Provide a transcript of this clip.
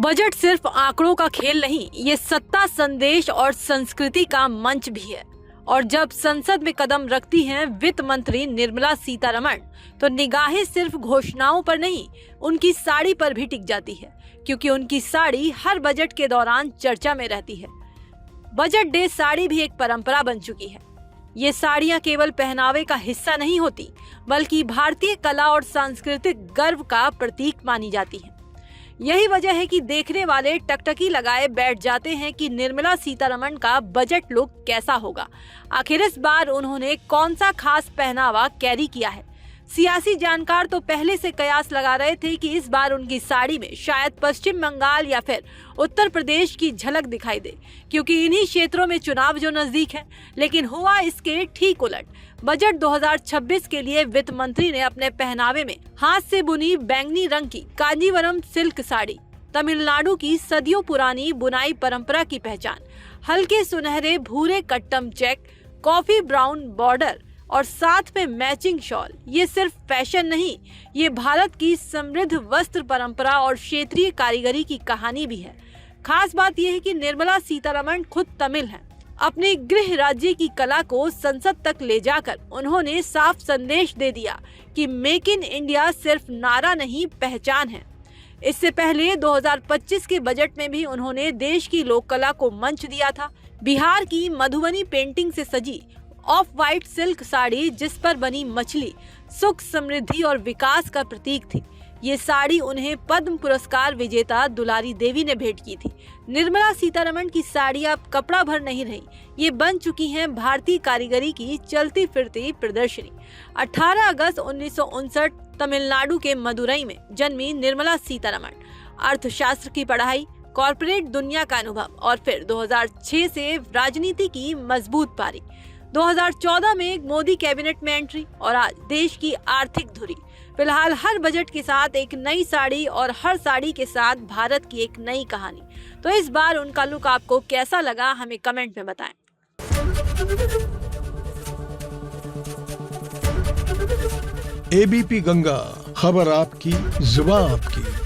Budget सिर्फ आंकड़ों का खेल नहीं, ये सत्ता, संदेश और संस्कृति का मंच भी है। और जब संसद में कदम रखती हैं वित्त मंत्री निर्मला सीतारमण, तो निगाहें सिर्फ घोषणाओं पर नहीं, उनकी साड़ी पर भी टिक जाती है, क्योंकि उनकी साड़ी हर बजट के दौरान चर्चा में रहती है। बजट डे साड़ी भी एक परंपरा बन चुकी है। ये साड़ियां केवल पहनावे का हिस्सा नहीं होती, बल्कि भारतीय कला और सांस्कृतिक गर्व का प्रतीक मानी जाती हैं। यही वजह है कि देखने वाले टकटकी लगाए बैठ जाते हैं कि निर्मला सीतारमण का बजट लुक कैसा होगा। आखिर इस बार उन्होंने कौन सा खास पहनावा कैरी किया है। सियासी जानकार तो पहले से कयास लगा रहे थे कि इस बार उनकी साड़ी में शायद पश्चिम बंगाल या फिर उत्तर प्रदेश की झलक दिखाई दे, क्योंकि इन्हीं क्षेत्रों में चुनाव जो नजदीक है। लेकिन हुआ इसके ठीक उलट। बजट 2026 के लिए वित्त मंत्री ने अपने पहनावे में हाथ से बुनी बैंगनी रंग की कांजीवरम सिल्क साड़ी, तमिलनाडु की सदियों पुरानी बुनाई परंपरा की पहचान, हल्के सुनहरे भूरे कट्टम चेक, कॉफी ब्राउन बॉर्डर और साथ में मैचिंग शॉल। ये सिर्फ फैशन नहीं, ये भारत की समृद्ध वस्त्र परंपरा और क्षेत्रीय कारीगरी की कहानी भी है। खास बात यह है कि निर्मला सीतारमण खुद तमिल हैं। अपने गृह राज्य की कला को संसद तक ले जाकर उन्होंने साफ संदेश दे दिया कि मेक इन इंडिया सिर्फ नारा नहीं, पहचान है। इससे पहले 2025 के बजट में भी उन्होंने देश की लोक कला को मंच दिया था। बिहार की मधुबनी पेंटिंग से सजी ऑफ वाइट सिल्क साड़ी, जिस पर बनी मछली सुख, समृद्धि और विकास का प्रतीक थी। ये साड़ी उन्हें पद्म पुरस्कार विजेता दुलारी देवी ने भेंट की थी। निर्मला सीतारमण की साड़ी अब कपड़ा भर नहीं रही, ये बन चुकी हैं भारतीय कारीगरी की चलती फिरती प्रदर्शनी। 18 अगस्त 1959 तमिलनाडु के मदुरई में जन्मी निर्मला सीतारमण। अर्थशास्त्र की पढ़ाई, कॉर्पोरेट दुनिया का अनुभव और फिर 2006 से राजनीति की मजबूत पारी। 2014 में एक मोदी कैबिनेट में एंट्री और आज देश की आर्थिक धुरी। फिलहाल हर बजट के साथ एक नई साड़ी और हर साड़ी के साथ भारत की एक नई कहानी। तो इस बार उनका लुक आपको कैसा लगा, हमें कमेंट में बताएं। एबीपी गंगा, खबर आपकी, जुबान आपकी।